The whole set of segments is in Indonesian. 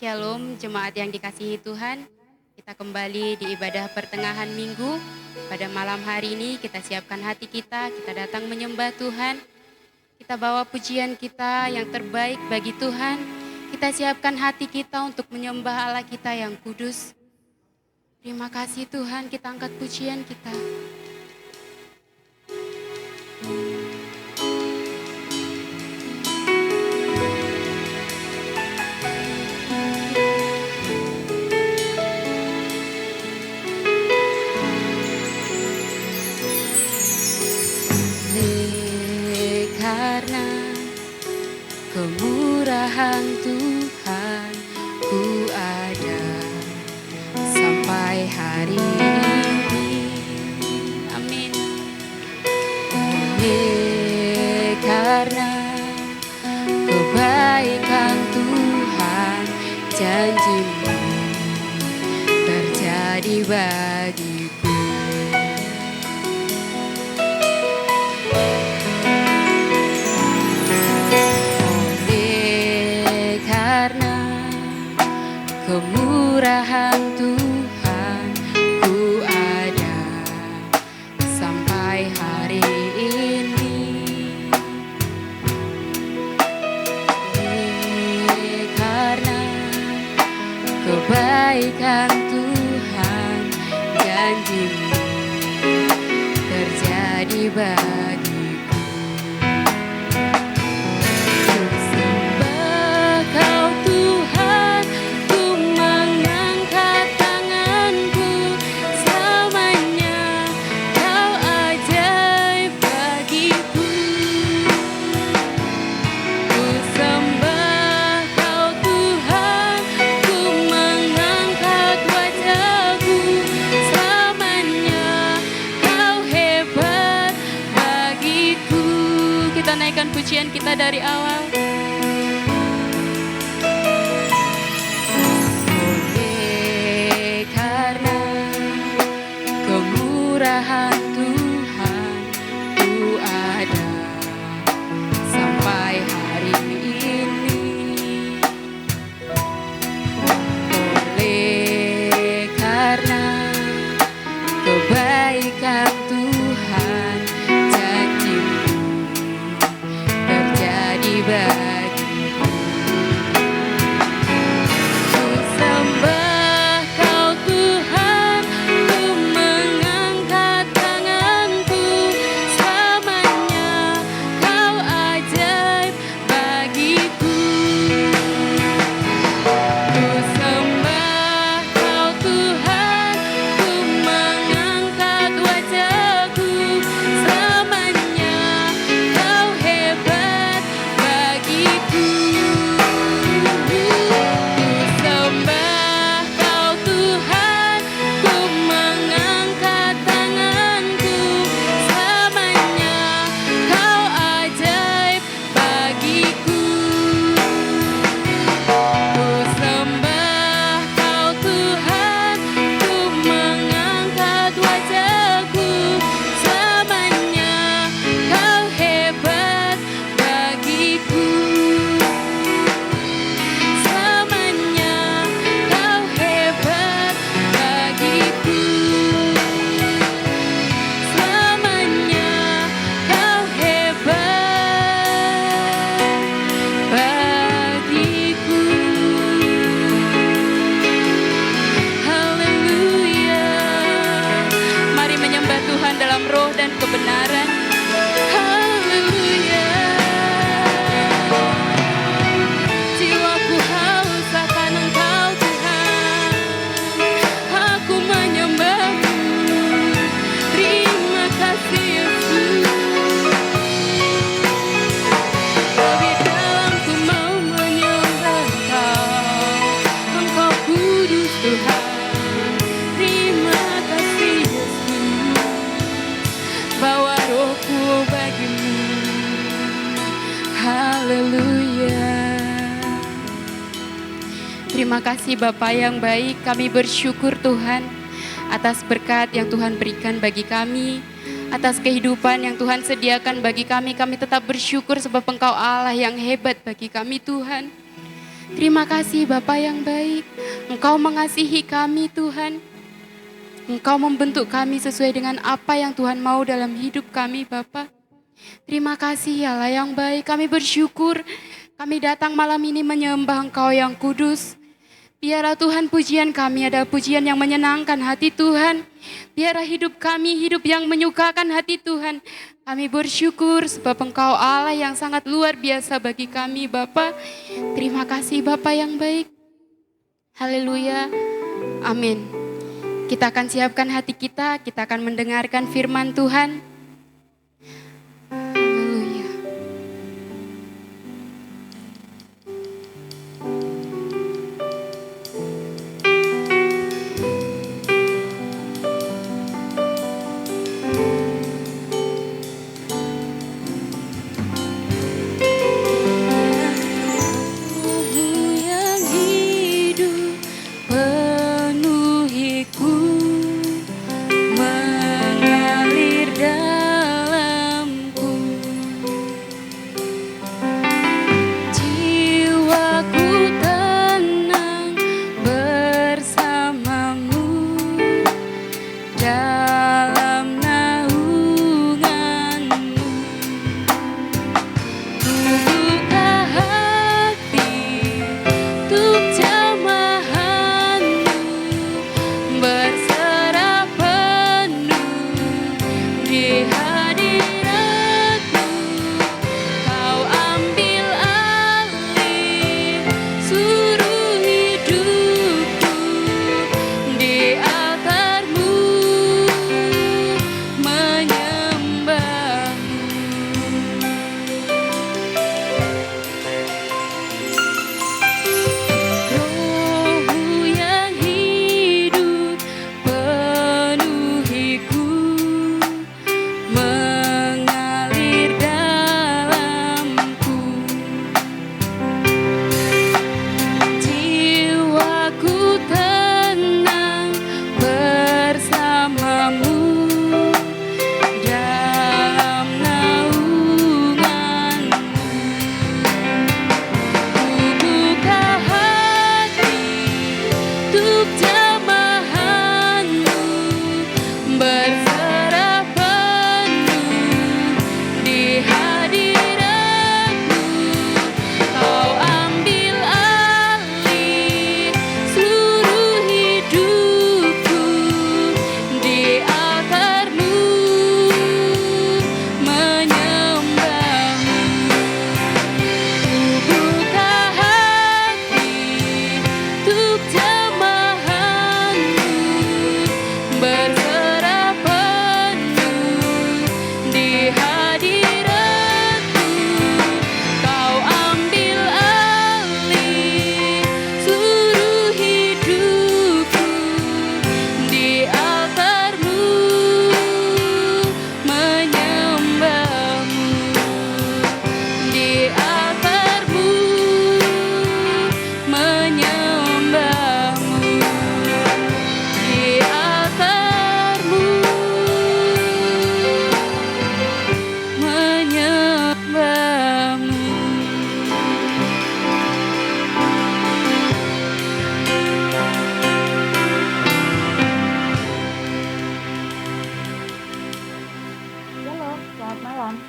Shalom jemaat yang dikasihi Tuhan. Kita kembali di ibadah pertengahan minggu. Pada malam hari ini kita siapkan hati kita datang menyembah Tuhan. Kita bawa pujian kita yang terbaik bagi Tuhan. Kita siapkan hati kita untuk menyembah Allah kita yang kudus. Terima kasih Tuhan, kita angkat pujian kita. Karena kemurahan Tuhan ku ada sampai hari ini. Amin. Karena kebaikan Tuhan, janji-Mu terjadi bagiku. Kemurahan Tuhan ku ada sampai hari ini. Karena kebaikan Tuhan, janji-Mu terjadi bagiku. Pujian kita dari awal. Oleh karena kemurahan Tuhan ku ada sampai hari ini. Oleh karena kebaikan Tuhan, bagiku. Ku sembah Kau Tuhan, ku mengangkat tanganku, selamanya Kau ajaib bagiku. Ku sembah Kau Tuhan, ku mengangkat wajahku, selamanya Kau hebat bagiku. Ku sembah Kau Tuhan, ku mengangkat tanganku, selamanya Kau ajaib bagiku. Ku sembah Kau Tuhan, ku mengangkat wajahku, selamanya Kau hebat bagiku. Selamanya Kau hebat bagiku. Selamanya Kau hebat bagiku. Haleluya. Mari menyembah Tuhan dalam roh dan kebenaran. Haleluya. Jiwaku haus akan Engkau Tuhan, aku menyembah-Mu. Terima kasih Yesus. Lebih dalamku mau menyembah Engkau, Engkau kudus Tuhan. Terima kasih Yesus. Bawa rohku bagi-Mu. Haleluya. Terima kasih Bapa yang baik, kami bersyukur Tuhan atas berkat yang Tuhan berikan bagi kami, atas kehidupan yang Tuhan sediakan bagi kami. Kami tetap bersyukur sebab Engkau Allah yang hebat bagi kami Tuhan. Terima kasih Bapa yang baik. Engkau mengasihi kami Tuhan. Engkau membentuk kami sesuai dengan apa yang Tuhan mau dalam hidup kami Bapa. Terima kasih ya Allah yang baik. Kami bersyukur. Kami datang malam ini menyembah Engkau yang kudus. Biarlah Tuhan pujian kami adalah pujian yang menyenangkan hati Tuhan. Biarlah hidup kami hidup yang menyukakan hati Tuhan. Kami bersyukur sebab Engkau Allah yang sangat luar biasa bagi kami Bapa. Terima kasih Bapa yang baik. Haleluya. Amin. Kita akan siapkan hati kita akan mendengarkan firman Tuhan. Haleluya.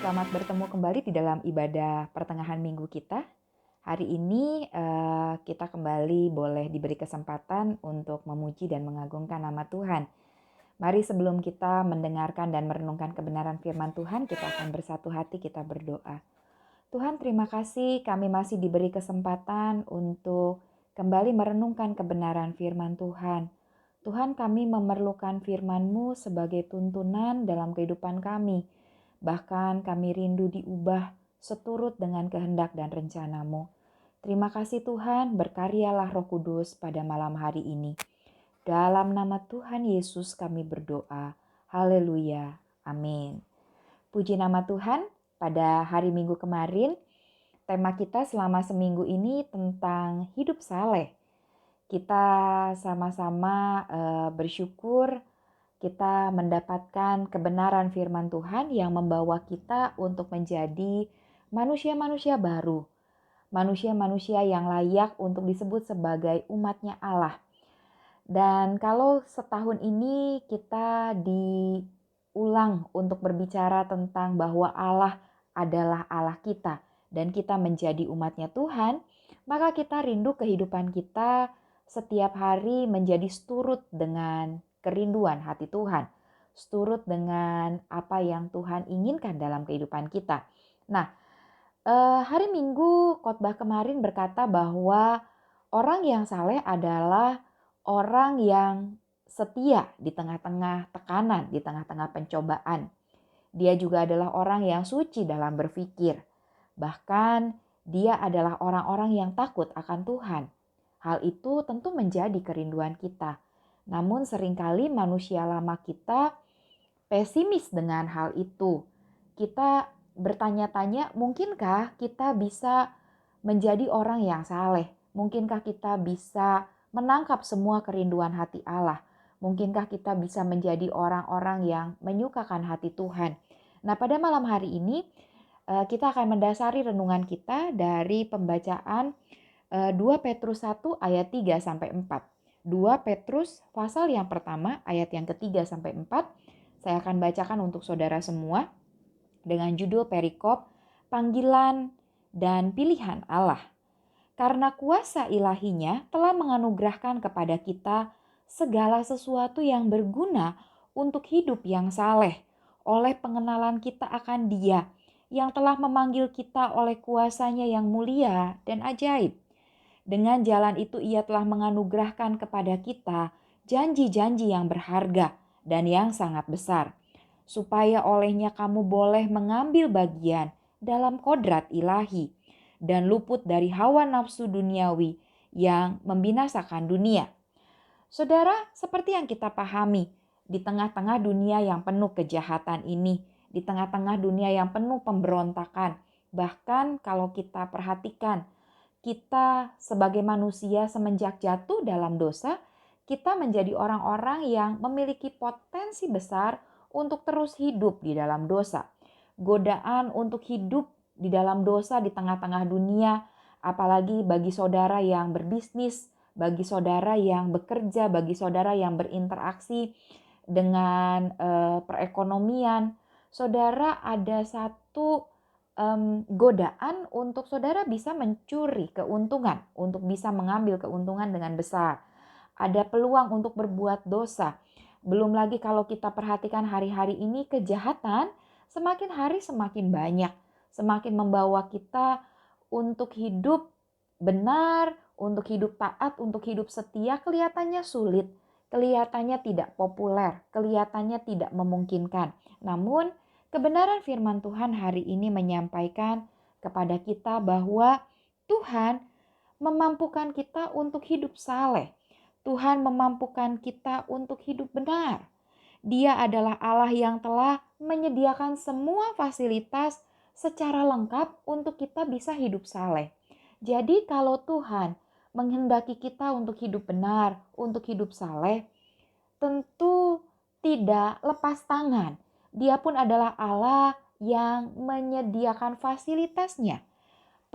Selamat bertemu kembali di dalam ibadah pertengahan minggu kita. Hari ini kita kembali boleh diberi kesempatan untuk memuji dan mengagungkan nama Tuhan. Mari sebelum kita mendengarkan dan merenungkan kebenaran firman Tuhan, kita akan bersatu hati, kita berdoa. Tuhan, terima kasih kami masih diberi kesempatan untuk kembali merenungkan kebenaran firman Tuhan. Tuhan, kami memerlukan firman-Mu sebagai tuntunan dalam kehidupan kami. Bahkan kami rindu diubah seturut dengan kehendak dan rencana-Mu. Terima kasih Tuhan, berkaryalah Roh Kudus pada malam hari ini. Dalam nama Tuhan Yesus kami berdoa. Haleluya. Amin. Puji nama Tuhan, pada hari Minggu kemarin, tema kita selama seminggu ini tentang hidup saleh. Kita sama-sama bersyukur kita mendapatkan kebenaran firman Tuhan yang membawa kita untuk menjadi manusia-manusia baru. manusia-manusia yang layak untuk disebut sebagai umatnya Allah. Dan kalau setahun ini kita diulang untuk berbicara tentang bahwa Allah adalah Allah kita dan kita menjadi umatnya Tuhan, maka kita rindu kehidupan kita setiap hari menjadi seturut dengan kerinduan hati Tuhan, seturut dengan apa yang Tuhan inginkan dalam kehidupan kita. Nah, hari Minggu khotbah kemarin berkata bahwa orang yang saleh adalah orang yang setia di tengah-tengah tekanan, di tengah-tengah pencobaan. Dia juga adalah orang yang suci dalam berpikir. Bahkan dia adalah orang-orang yang takut akan Tuhan. Hal itu tentu menjadi kerinduan kita. Namun seringkali manusia lama kita pesimis dengan hal itu. Kita bertanya-tanya, mungkinkah kita bisa menjadi orang yang saleh? Mungkinkah kita bisa menangkap semua kerinduan hati Allah? Mungkinkah kita bisa menjadi orang-orang yang menyukakan hati Tuhan? Nah, pada malam hari ini kita akan mendasari renungan kita dari pembacaan 2 Petrus 1 ayat 3 sampai 4. 2 Petrus pasal yang pertama ayat yang ketiga sampai 4. Saya akan bacakan untuk saudara semua dengan judul perikop panggilan dan pilihan Allah. Karena kuasa ilahinya telah menganugerahkan kepada kita segala sesuatu yang berguna untuk hidup yang saleh oleh pengenalan kita akan Dia yang telah memanggil kita oleh kuasanya yang mulia dan ajaib. Dengan jalan itu Ia telah menganugerahkan kepada kita janji-janji yang berharga dan yang sangat besar, supaya olehnya kamu boleh mengambil bagian dalam kodrat ilahi dan luput dari hawa nafsu duniawi yang membinasakan dunia. Saudara, seperti yang kita pahami, di tengah-tengah dunia yang penuh kejahatan ini, di tengah-tengah dunia yang penuh pemberontakan, bahkan kalau kita perhatikan, kita sebagai manusia semenjak jatuh dalam dosa, kita menjadi orang-orang yang memiliki potensi besar untuk terus hidup di dalam dosa. Godaan untuk hidup di dalam dosa di tengah-tengah dunia, apalagi bagi saudara yang berbisnis, bagi saudara yang bekerja, bagi saudara yang berinteraksi dengan perekonomian, saudara ada satu godaan untuk saudara bisa mencuri keuntungan, untuk bisa mengambil keuntungan dengan besar. Ada peluang untuk berbuat dosa. Belum lagi kalau kita perhatikan hari-hari ini kejahatan semakin hari semakin banyak, semakin membawa kita untuk hidup benar, untuk hidup taat, untuk hidup setia kelihatannya sulit, kelihatannya tidak populer, kelihatannya tidak memungkinkan. Namun kebenaran firman Tuhan hari ini menyampaikan kepada kita bahwa Tuhan memampukan kita untuk hidup saleh. Tuhan memampukan kita untuk hidup benar. Dia adalah Allah yang telah menyediakan semua fasilitas secara lengkap untuk kita bisa hidup saleh. Jadi kalau Tuhan menghendaki kita untuk hidup benar, untuk hidup saleh, tentu tidak lepas tangan. Dia pun adalah Allah yang menyediakan fasilitasnya.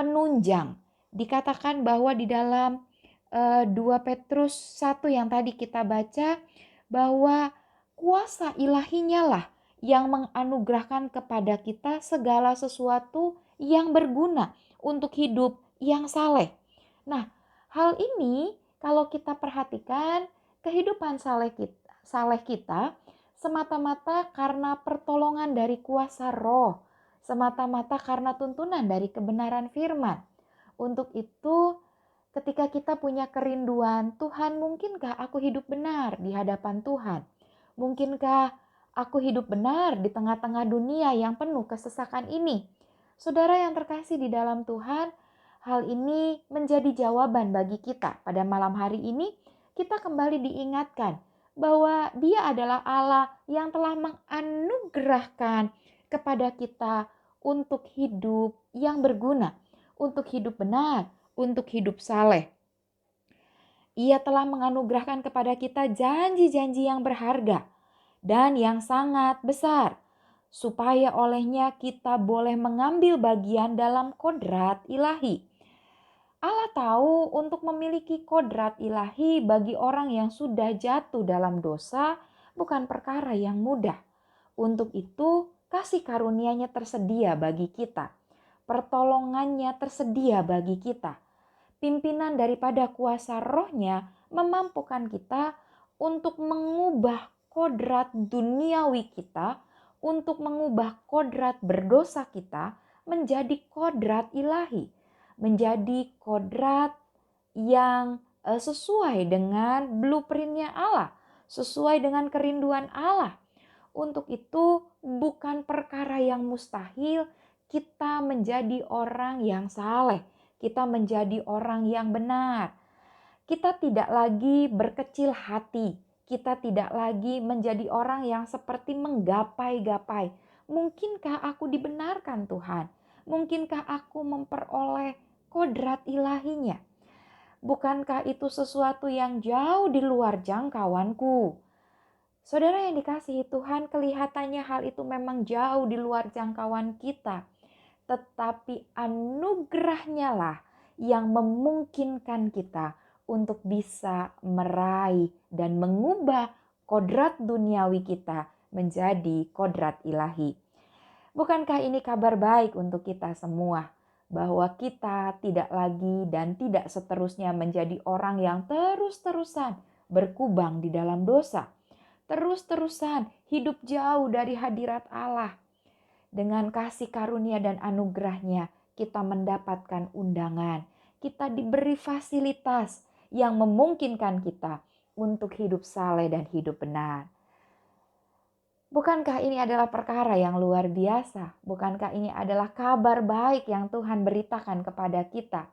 Penunjang. Dikatakan bahwa di dalam 2 Petrus 1 yang tadi kita baca, bahwa kuasa ilahinya lah yang menganugerahkan kepada kita segala sesuatu yang berguna untuk hidup yang saleh. Nah, hal ini kalau kita perhatikan kehidupan saleh kita semata-mata karena pertolongan dari kuasa roh, semata-mata karena tuntunan dari kebenaran firman. Untuk itu, ketika kita punya kerinduan, Tuhan, mungkinkah aku hidup benar di hadapan Tuhan? Mungkinkah aku hidup benar di tengah-tengah dunia yang penuh kesesakan ini? Saudara yang terkasih di dalam Tuhan, hal ini menjadi jawaban bagi kita. Pada malam hari ini, kita kembali diingatkan bahwa Dia adalah Allah yang telah menganugerahkan kepada kita untuk hidup yang berguna, untuk hidup benar, untuk hidup saleh. Ia telah menganugerahkan kepada kita janji-janji yang berharga dan yang sangat besar, supaya olehnya kita boleh mengambil bagian dalam kodrat ilahi Allah tahu untuk memiliki kodrat ilahi bagi orang yang sudah jatuh dalam dosa bukan perkara yang mudah. Untuk itu, kasih karunia-Nya tersedia bagi kita. Pertolongannya tersedia bagi kita. Pimpinan daripada kuasa Roh-Nya memampukan kita untuk mengubah kodrat duniawi kita, untuk mengubah kodrat berdosa kita menjadi kodrat ilahi, menjadi kodrat yang sesuai dengan blueprint-nya Allah, sesuai dengan kerinduan Allah. Untuk itu bukan perkara yang mustahil kita menjadi orang yang saleh, kita menjadi orang yang benar. Kita tidak lagi berkecil hati, kita tidak lagi menjadi orang yang seperti menggapai-gapai. Mungkinkah aku dibenarkan Tuhan? Mungkinkah aku memperoleh kodrat ilahinya? Bukankah itu sesuatu yang jauh di luar jangkauanku? Saudara yang dikasihi Tuhan, kelihatannya hal itu memang jauh di luar jangkauan kita. Tetapi anugerahnya lah yang memungkinkan kita untuk bisa meraih dan mengubah kodrat duniawi kita menjadi kodrat ilahi. Bukankah ini kabar baik untuk kita semua? Bahwa kita tidak lagi dan tidak seterusnya menjadi orang yang terus-terusan berkubang di dalam dosa. Terus-terusan hidup jauh dari hadirat Allah. Dengan kasih karunia dan anugerahnya kita mendapatkan undangan. Kita diberi fasilitas yang memungkinkan kita untuk hidup saleh dan hidup benar. Bukankah ini adalah perkara yang luar biasa? Bukankah ini adalah kabar baik yang Tuhan beritakan kepada kita?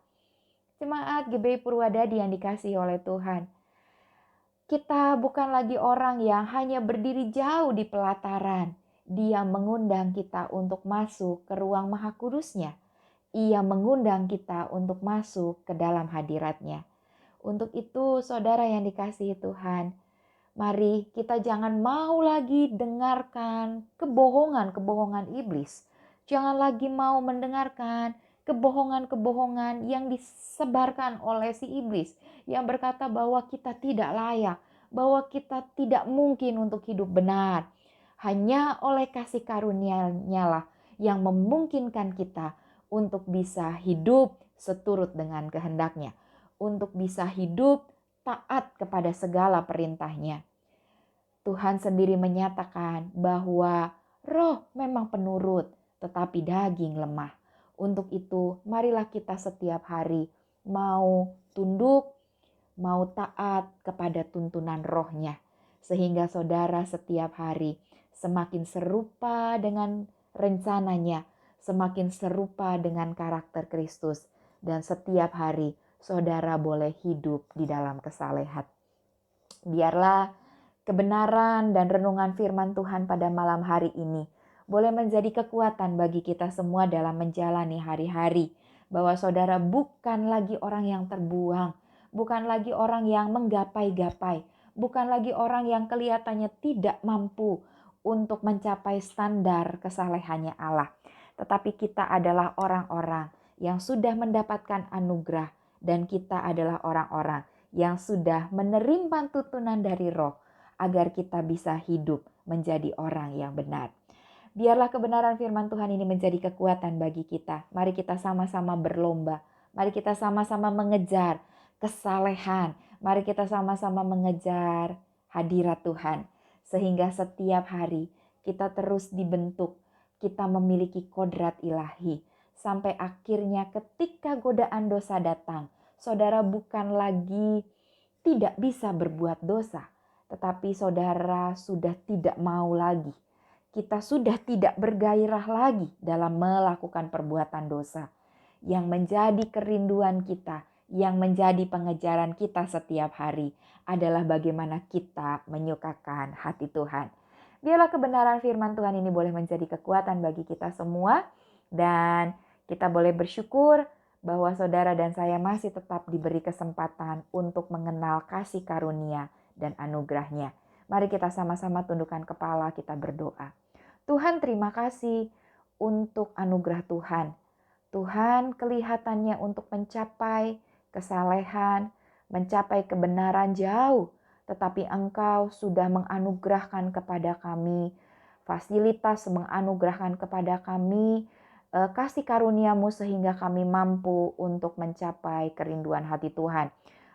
Jemaat GBI Purwadadi yang dikasihi oleh Tuhan. Kita bukan lagi orang yang hanya berdiri jauh di pelataran. Dia mengundang kita untuk masuk ke ruang Maha Kudusnya. Ia mengundang kita untuk masuk ke dalam hadiratnya. Untuk itu, saudara yang dikasihi Tuhan, mari kita jangan mau lagi dengarkan kebohongan-kebohongan iblis. Jangan lagi mau mendengarkan kebohongan-kebohongan yang disebarkan oleh si iblis, yang berkata bahwa kita tidak layak, bahwa kita tidak mungkin untuk hidup benar. Hanya oleh kasih karunia-Nya lah yang memungkinkan kita untuk bisa hidup seturut dengan kehendak-Nya, untuk bisa hidup taat kepada segala perintah-Nya. Tuhan sendiri menyatakan bahwa roh memang penurut, tetapi daging lemah. Untuk itu, marilah kita setiap hari mau tunduk, mau taat kepada tuntunan Roh-Nya. Sehingga saudara setiap hari semakin serupa dengan rencananya, semakin serupa dengan karakter Kristus. Dan setiap hari saudara boleh hidup di dalam kesalehan. Biarlah kebenaran dan renungan firman Tuhan pada malam hari ini boleh menjadi kekuatan bagi kita semua dalam menjalani hari-hari. Bahwa saudara bukan lagi orang yang terbuang, bukan lagi orang yang menggapai-gapai, bukan lagi orang yang kelihatannya tidak mampu untuk mencapai standar kesalehannya Allah. Tetapi kita adalah orang-orang yang sudah mendapatkan anugerah, dan kita adalah orang-orang yang sudah menerima tuntunan dari Roh agar kita bisa hidup menjadi orang yang benar. Biarlah kebenaran firman Tuhan ini menjadi kekuatan bagi kita. Mari kita sama-sama berlomba. Mari kita sama-sama mengejar kesalehan. Mari kita sama-sama mengejar hadirat Tuhan. Sehingga setiap hari kita terus dibentuk. Kita memiliki kodrat ilahi. Sampai akhirnya ketika godaan dosa datang, saudara bukan lagi tidak bisa berbuat dosa, tetapi saudara sudah tidak mau lagi. Kita sudah tidak bergairah lagi dalam melakukan perbuatan dosa. Yang menjadi kerinduan kita, yang menjadi pengejaran kita setiap hari adalah bagaimana kita menyukakan hati Tuhan. Biarlah kebenaran firman Tuhan ini boleh menjadi kekuatan bagi kita semua, dan kita boleh bersyukur bahwa saudara dan saya masih tetap diberi kesempatan untuk mengenal kasih karunia dan anugerah-Nya. Mari kita sama-sama tundukkan kepala, kita berdoa. Tuhan, terima kasih untuk anugerah Tuhan. Tuhan, kelihatannya untuk mencapai kesalehan, mencapai kebenaran jauh, tetapi Engkau sudah menganugerahkan kepada kami fasilitas, menganugerahkan kepada kami kasih karuniamu sehingga kami mampu untuk mencapai kerinduan hati Tuhan.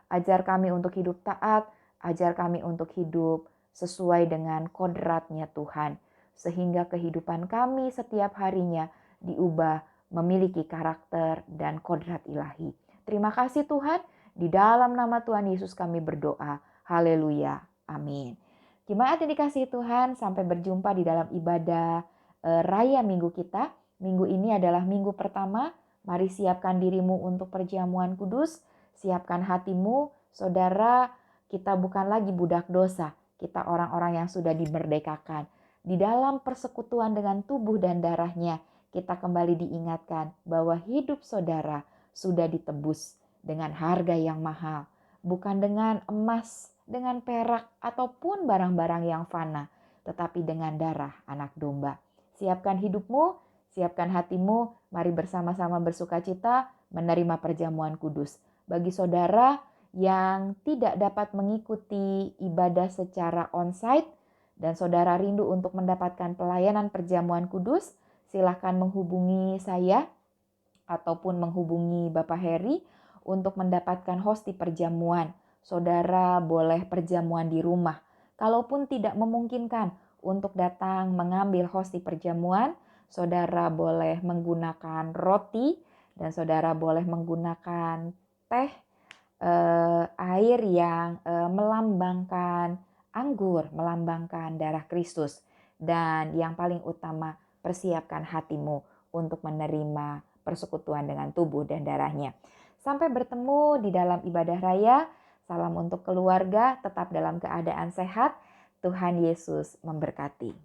Ajar kami untuk hidup taat, ajar kami untuk hidup sesuai dengan kodratnya Tuhan. Sehingga kehidupan kami setiap harinya diubah memiliki karakter dan kodrat ilahi. Terima kasih Tuhan, di dalam nama Tuhan Yesus kami berdoa. Haleluya. Amin. Jemaat yang dikasihi Tuhan, sampai berjumpa di dalam ibadah raya minggu kita. Minggu ini adalah minggu pertama. Mari siapkan dirimu untuk perjamuan kudus. Siapkan hatimu, saudara, kita bukan lagi budak dosa. Kita orang-orang yang sudah dimerdekakan. Di dalam persekutuan dengan tubuh dan darahnya, kita kembali diingatkan bahwa hidup saudara sudah ditebus dengan harga yang mahal. Bukan dengan emas, dengan perak, ataupun barang-barang yang fana, tetapi dengan darah anak domba. Siapkan hidupmu, siapkan hatimu, mari bersama-sama bersukacita menerima perjamuan kudus. Bagi saudara yang tidak dapat mengikuti ibadah secara onsite dan saudara rindu untuk mendapatkan pelayanan perjamuan kudus, silakan menghubungi saya ataupun menghubungi Bapak Heri untuk mendapatkan hosti perjamuan. Saudara boleh perjamuan di rumah. Kalaupun tidak memungkinkan untuk datang mengambil hosti perjamuan, saudara boleh menggunakan roti dan saudara boleh menggunakan teh, air yang melambangkan anggur, melambangkan darah Kristus. Dan yang paling utama, persiapkan hatimu untuk menerima persekutuan dengan tubuh dan darahnya. Sampai bertemu di dalam ibadah raya. Salam untuk keluarga, tetap dalam keadaan sehat. Tuhan Yesus memberkati.